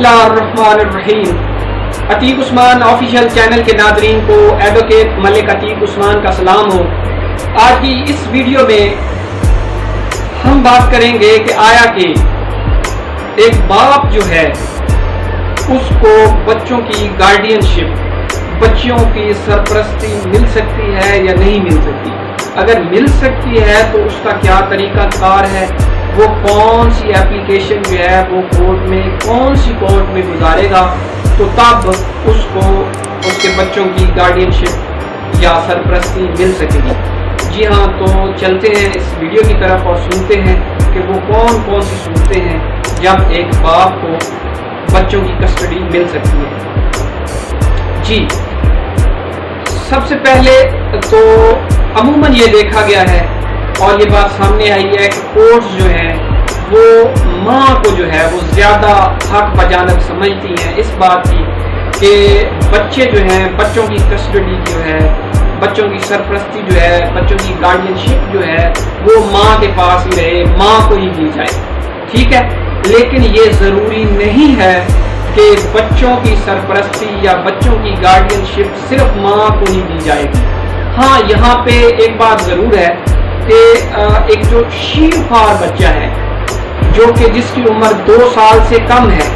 اللہ الرحمن الرحیم۔ عتیق عثمان official channel کے ناظرین کو ایڈوکیٹ ملک عتیق عثمان کا سلام ہو۔ آج کی اس ویڈیو میں ہم بات کریں گے کہ آیا کہ ایک باپ جو ہے اس کو بچوں کی گارڈین شپ، بچوں کی سرپرستی مل سکتی ہے یا نہیں مل سکتی؟ اگر مل سکتی ہے تو اس کا کیا طریقہ کار ہے، وہ کون سی اپلیکیشن جو ہے وہ کورٹ میں کون سی کورٹ میں گزارے گا، تو تب اس کو اس کے بچوں کی گارڈین شپ یا سرپرستی مل سکے گی۔ جی ہاں، تو چلتے ہیں اس ویڈیو کی طرف اور سنتے ہیں کہ وہ کون سی صورتیں ہیں جب ایک باپ کو بچوں کی کسٹڈی مل سکتی ہے۔ جی، سب سے پہلے تو عموماً یہ دیکھا گیا ہے اور یہ بات سامنے آئی ہے کہ کورٹس جو ہیں وہ ماں کو جو ہے وہ زیادہ حق بجانب سمجھتی ہیں اس بات کی کہ بچے جو ہیں، بچوں کی کسٹڈی جو ہے، بچوں کی سرپرستی جو ہے، بچوں کی گارڈین شپ جو ہے وہ ماں کے پاس ہی رہے، ماں کو ہی دی جائے۔ ٹھیک ہے، لیکن یہ ضروری نہیں ہے کہ بچوں کی سرپرستی یا بچوں کی گارڈین شپ صرف ماں کو ہی دی جائے گی۔ ہاں، یہاں پہ ایک بات ضرور ہے کہ ایک جو شیر خوار بچہ ہے جو کہ جس کی عمر 2 سال سے کم ہے،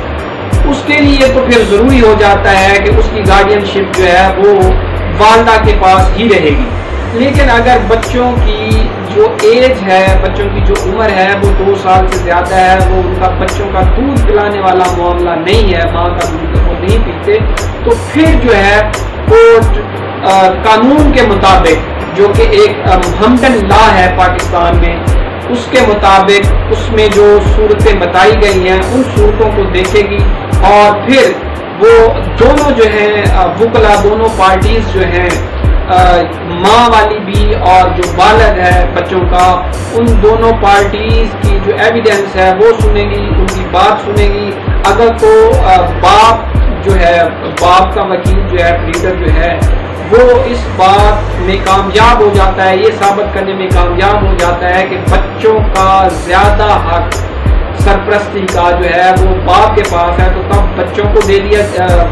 اس کے لیے تو پھر ضروری ہو جاتا ہے کہ اس کی گارڈین شپ جو ہے وہ والدہ کے پاس ہی رہے گی۔ لیکن اگر بچوں کی جو ایج ہے، بچوں کی جو عمر ہے وہ 2 سال سے زیادہ ہے، وہ ان کا بچوں کا دودھ پلانے والا معاملہ نہیں ہے، ماں کا دودھ وہ نہیں پیتے، تو پھر جو ہے کورٹ قانون کے مطابق، جو کہ ایک محمدن لا ہے پاکستان میں، اس کے مطابق اس میں جو صورتیں بتائی گئی ہیں ان صورتوں کو دیکھے گی اور پھر وہ دونوں جو ہیں وکلا، دونوں پارٹیز جو ہیں، ماں والی بھی اور جو والد ہے بچوں کا، ان دونوں پارٹیز کی جو ایویڈنس ہے وہ سنے گی، ان کی بات سنے گی۔ اگر تو باپ جو ہے، باپ کا وکیل جو ہے، پلیڈر جو ہے، وہ اس بات میں کامیاب ہو جاتا ہے، یہ ثابت کرنے میں کامیاب ہو جاتا ہے کہ بچوں کا زیادہ حق سرپرستی کا جو ہے وہ باپ کے پاس ہے، تو تب بچوں کو دے دیا،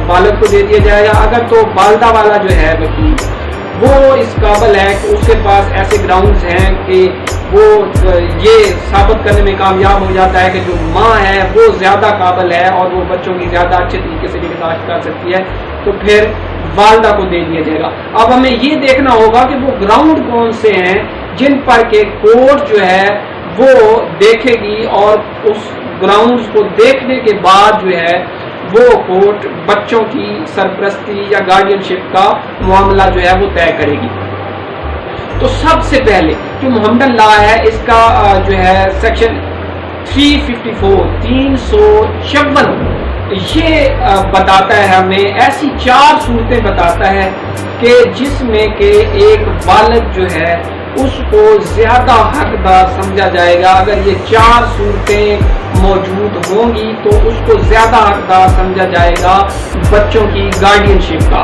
والد کو دے دیا جائے گا۔ اگر تو والدہ والا جو ہے وکیل وہ اس قابل ہے کہ اس کے پاس ایسے گراؤنڈز ہیں کہ وہ یہ ثابت کرنے میں کامیاب ہو جاتا ہے کہ جو ماں ہے وہ زیادہ قابل ہے اور وہ بچوں کی زیادہ اچھے طریقے سے نگہداشت کر سکتی ہے، تو پھر والدہ کو دے دیا جائے گا۔ اب ہمیں یہ دیکھنا ہوگا کہ وہ گراؤنڈ کون سے ہیں جن پر کہ کورٹ جو ہے وہ دیکھے گی، اور اس گراؤنڈز کو دیکھنے کے بعد جو ہے وہ کورٹ بچوں کی سرپرستی یا گارڈین شپ کا معاملہ جو ہے وہ طے کرے گی۔ تو سب سے پہلے جو محمدن لا ہے، اس کا جو ہے سیکشن 354 یہ بتاتا ہے ہمیں، ایسی 4 صورتیں بتاتا ہے کہ جس میں کہ ایک والد جو ہے اس کو زیادہ حقدار سمجھا جائے گا۔ اگر یہ 4 صورتیں موجود ہوں گی تو اس کو زیادہ حقدار سمجھا جائے گا بچوں کی گارڈین شپ کا۔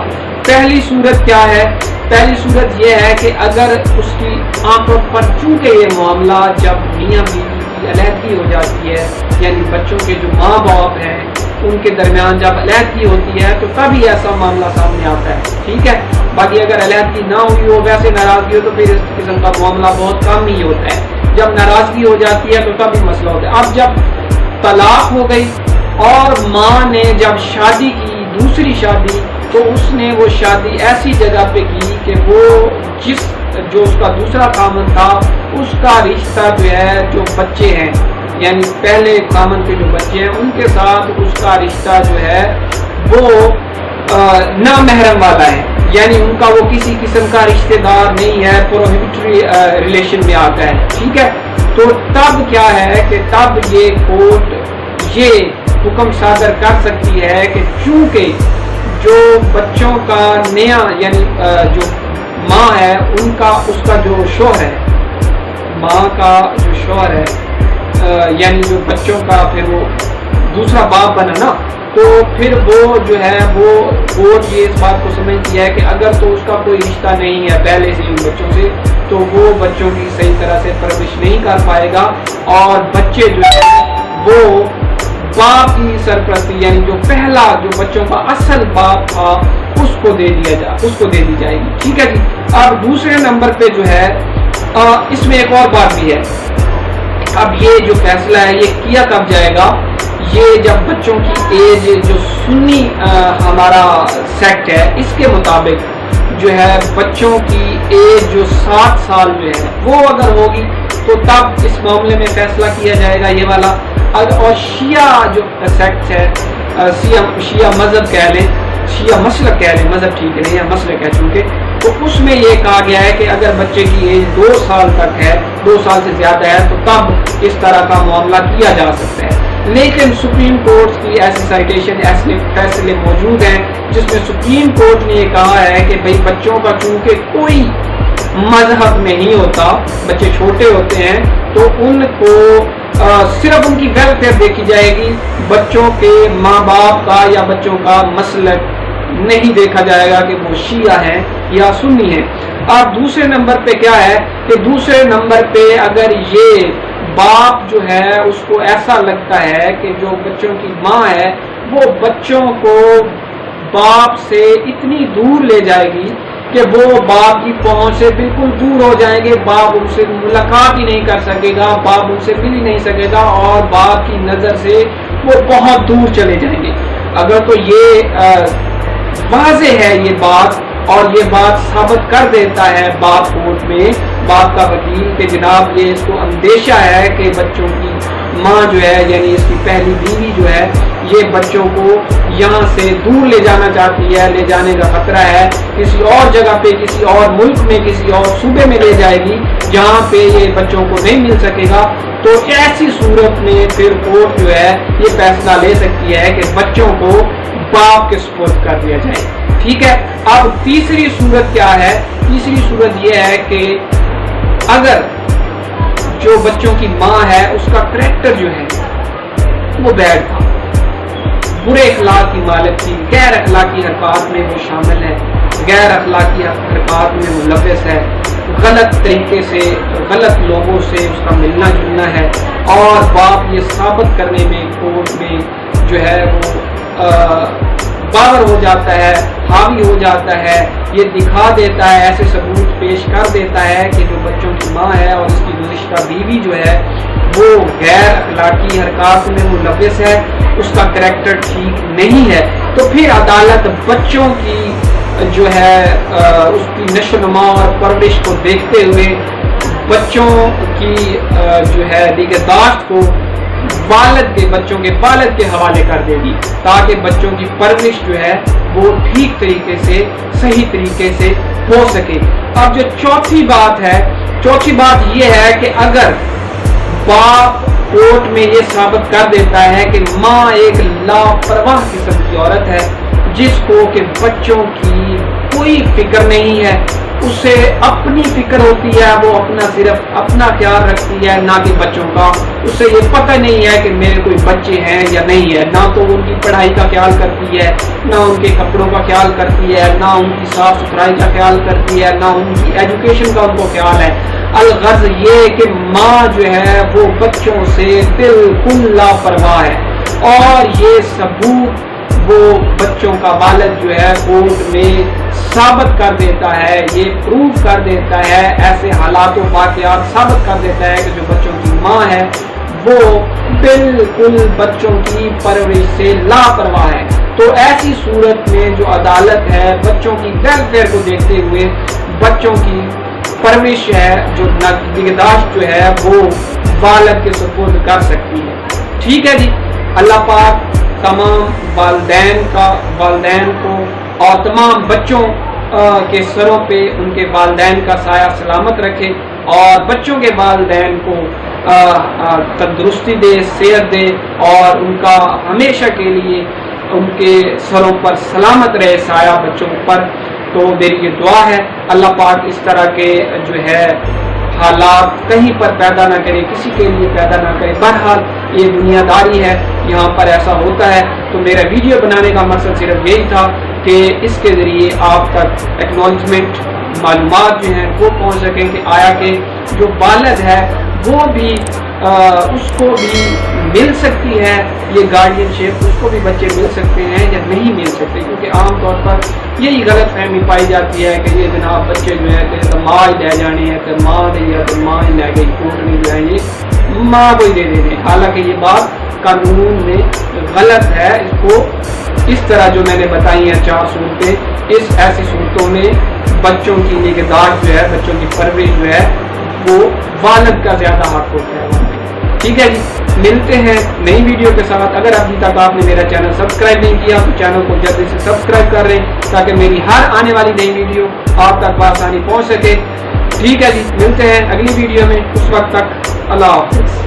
پہلی صورت کیا ہے؟ پہلی صورت یہ ہے کہ اگر اس کی آنکھوں پر، چونکہ یہ معاملہ جب میاں بیوی کی علیحدگی ہو جاتی ہے، یعنی بچوں کے جو ماں باپ ہیں ان کے درمیان جب علیحدگی ہوتی ہے تو تبھی ایسا معاملہ سامنے آتا ہے۔ ٹھیک ہے، باقی اگر علیحدگی نہ ہوئی ہو، ویسے ناراضگی ہو، تو پھر اس قسم کا معاملہ بہت کم ہی ہوتا ہے۔ جب ناراضگی ہو جاتی ہے تو تب ہی مسئلہ ہوتا ہے۔ اب جب طلاق ہو گئی اور ماں نے جب شادی کی، دوسری شادی، تو اس نے وہ شادی ایسی جگہ پہ کی کہ وہ جو اس کا دوسرا خامن تھا اس کا رشتہ جو ہے، جو بچے ہیں، یعنی پہلے خامن کے جو بچے ہیں ان کے ساتھ اس کا رشتہ جو ہے وہ نامحرم والا ہے، یعنی ان کا وہ کسی قسم کا رشتہ دار نہیں ہے، پروہیبٹری ریلیشن میں آتا ہے۔ ٹھیک ہے، تو تب کیا ہے کہ تب یہ کورٹ یہ حکم صادر کر سکتی ہے کہ چونکہ جو بچوں کا نیا، یعنی جو ماں ہے ان کا، اس کا جو شوہر ہے، ماں کا جو شوہر ہے، یعنی جو بچوں کا پھر وہ دوسرا باپ بنا نا، تو پھر وہ جو ہے وہ کورٹ یہ اس بات کو سمجھتی ہے کہ اگر تو اس کا کوئی رشتہ نہیں ہے پہلے سے ان بچوں سے، تو وہ بچوں کی صحیح طرح سے پرورش نہیں کر پائے گا اور بچے جو ہے وہ باپ کی سرپرستی یعنی جو پہلا جو بچوں کا اصل باپ تھا اس کو دے دی جائے گی. ٹھیک ہے جی. اب دوسرے نمبر پہ جو ہے اس میں ایک اور بات بھی ہے. اب یہ جو فیصلہ ہے یہ کیا کب جائے گا؟ یہ جب بچوں کی ایج جو سنی ہمارا سیکٹ ہے اس کے مطابق جو ہے بچوں کی ایج جو 7 سال جو ہے وہ اگر ہوگی تو تب اس معاملے میں فیصلہ کیا جائے گا یہ والا. اور شیعہ جو سیکٹ ہے شیعہ مذہب کہہ لیں, شیعہ مسلک کہہ لیں, مذہب ٹھیک نہیں ہے مسلک ہے چونکہ, تو اس میں یہ کہا گیا ہے کہ اگر بچے کی ایج 2 سال تک ہے 2 سال سے زیادہ ہے تو تب اس طرح کا معاملہ کیا جا سکتا ہے. لیکن سپریم کورٹ کی ایسی سائٹیشن ایسے فیصلے موجود ہیں جس میں سپریم کورٹ نے یہ کہا ہے کہ بھئی بچوں کا چونکہ کوئی مذہب نہیں ہوتا, بچے چھوٹے ہوتے ہیں تو ان کو صرف ان کی ویلفیئر دیکھی جائے گی, بچوں کے ماں باپ کا یا بچوں کا مسلک نہیں دیکھا جائے گا کہ وہ شیعہ ہیں یا سنی ہیں. اب دوسرے نمبر پہ کیا ہے کہ دوسرے نمبر پہ اگر یہ باپ جو ہے اس کو ایسا لگتا ہے کہ جو بچوں کی ماں ہے وہ بچوں کو باپ سے اتنی دور لے جائے گی کہ وہ باپ کی پہنچ سے بالکل دور ہو جائیں گے, باپ ان سے ملاقات ہی نہیں کر سکے گا, باپ ان سے مل ہی نہیں سکے گا اور باپ کی نظر سے وہ بہت دور چلے جائیں گے. اگر تو یہ واضح ہے یہ بات اور یہ بات ثابت کر دیتا ہے باپ کورٹ میں, باپ کا وکیل کہ جناب یہ اس کو اندیشہ ہے کہ بچوں کی ماں جو ہے یعنی اس کی پہلی بیوی جو ہے یہ بچوں کو یہاں سے دور لے جانا چاہتی ہے, لے جانے کا خطرہ ہے, کسی اور جگہ پہ کسی اور ملک میں کسی اور صوبے میں لے جائے گی جہاں پہ یہ بچوں کو نہیں مل سکے گا, تو ایسی صورت میں پھر کورٹ جو ہے یہ فیصلہ لے سکتی ہے کہ بچوں کو باپ کے سپرد کر دیا جائے. ٹھیک ہے. اب تیسری صورت کیا ہے؟ تیسری صورت یہ ہے کہ اگر جو بچوں کی ماں ہے اس کا کریکٹر جو ہے وہ بیڈ تھا, برے اخلاق کی مالک تھی, غیر اخلاقی حرکات میں وہ شامل ہے, غیر اخلاقی حرکات میں ملوث ہے, غلط طریقے سے غلط لوگوں سے اس کا ملنا جلنا ہے, اور باپ یہ ثابت کرنے میں کورٹ میں جو ہے وہ باور ہو جاتا ہے, حاوی ہو جاتا ہے, یہ دکھا دیتا ہے, ایسے ثبوت پیش کر دیتا ہے کہ جو بچوں کی ماں ہے اور اس کی گزشتہ بیوی جو ہے وہ غیر اخلاقی حرکات میں ملوث ہے, اس کا کریکٹر ٹھیک نہیں ہے, تو پھر عدالت بچوں کی جو ہے اس کی نشو و نما اور پرورش کو دیکھتے ہوئے بچوں کی جو ہے نگہداشت کو بچوں کے والد کے حوالے کر دے گی تاکہ بچوں کی پرورش جو ہے وہ ٹھیک طریقے سے صحیح طریقے سے ہو سکے. اب جو چوتھی بات یہ ہے کہ اگر باپ کورٹ میں یہ ثابت کر دیتا ہے کہ ماں ایک لاپرواہ قسم کی عورت ہے جس کو کہ بچوں کی کوئی فکر نہیں ہے, اسے اپنی فکر ہوتی ہے, وہ صرف اپنا خیال رکھتی ہے نہ کہ بچوں کا, اسے یہ پتہ نہیں ہے کہ میرے کوئی بچے ہیں یا نہیں ہے, نہ تو ان کی پڑھائی کا خیال کرتی ہے, نہ ان کے کپڑوں کا خیال کرتی ہے, نہ ان کی صاف ستھرائی کا خیال کرتی ہے, نہ ان کی ایجوکیشن کا ان کو خیال ہے. الغرض یہ کہ ماں جو ہے وہ بچوں سے بالکل لاپرواہ ہے, اور یہ ثبوت وہ بچوں کا والد جو ہے کورٹ میں ثابت کر دیتا ہے, یہ پروف کر دیتا ہے, ایسے حالات و واقعات ثابت کر دیتا ہے کہ جو بچوں کی ماں ہے وہ بالکل بچوں کی پرورش سے لاپرواہ ہے. تو ایسی صورت میں جو عدالت ہے بچوں کی ویلفیئر کو دیکھتے ہوئے بچوں کی پرورش ہے جو نگہداشت جو ہے وہ والد کے سپرد کر سکتی ہے. ٹھیک ہے جی. اللہ پاک تمام والدین کو اور تمام بچوں کے سروں پہ ان کے والدین کا سایہ سلامت رکھے, اور بچوں کے والدین کو تندرستی دے, صحت دے, اور ان کا ہمیشہ کے لیے ان کے سروں پر سلامت رہے سایہ بچوں پر. تو میری یہ دعا ہے اللہ پاک اس طرح کے جو ہے حالات کہیں پر پیدا نہ کرے, کسی کے لیے پیدا نہ کرے. بہرحال یہ دنیا داری ہے, یہاں پر ایسا ہوتا ہے. تو میرا ویڈیو بنانے کا مقصد صرف یہی تھا کہ اس کے ذریعے آپ تک ایکنالجمنٹ معلومات جو ہیں وہ پہنچ سکیں کہ آیا کہ جو والد ہے وہ بھی اس کو بھی مل سکتی ہے یہ گارڈین شپ، اس کو بھی بچے مل سکتے ہیں یا نہیں مل سکتے، کیونکہ عام طور پر یہی غلط فہمی پائی جاتی ہے کہ یہ جناب بچے جو ہے کہ ماں ہی لے جانے ہیں، کہ ماں نے یا تو ماں ہی لے گئی، کوٹ نہیں جو ہے یہ ماں کو ہی دے دینے، حالانکہ یہ بات قانون میں غلط ہے۔ اس کو اس طرح جو میں نے بتائی ہیں 4 صورتیں، ایسی صورتوں میں بچوں کی نگہداشت جو ہے، بچوں کی پرورش جو ہے وہ والد کا زیادہ حق ہوتا ہے۔ ٹھیک ہے جی، ملتے ہیں نئی ویڈیو کے ساتھ۔ اگر ابھی تک آپ نے میرا چینل سبسکرائب نہیں کیا تو چینل کو جلدی سے سبسکرائب کر رہے ہیں تاکہ میری ہر آنے والی نئی ویڈیو آپ تک بآسانی پہنچ سکے۔ ٹھیک ہے جی، ملتے ہیں اگلی ویڈیو میں، اس وقت تک اللہ حافظ۔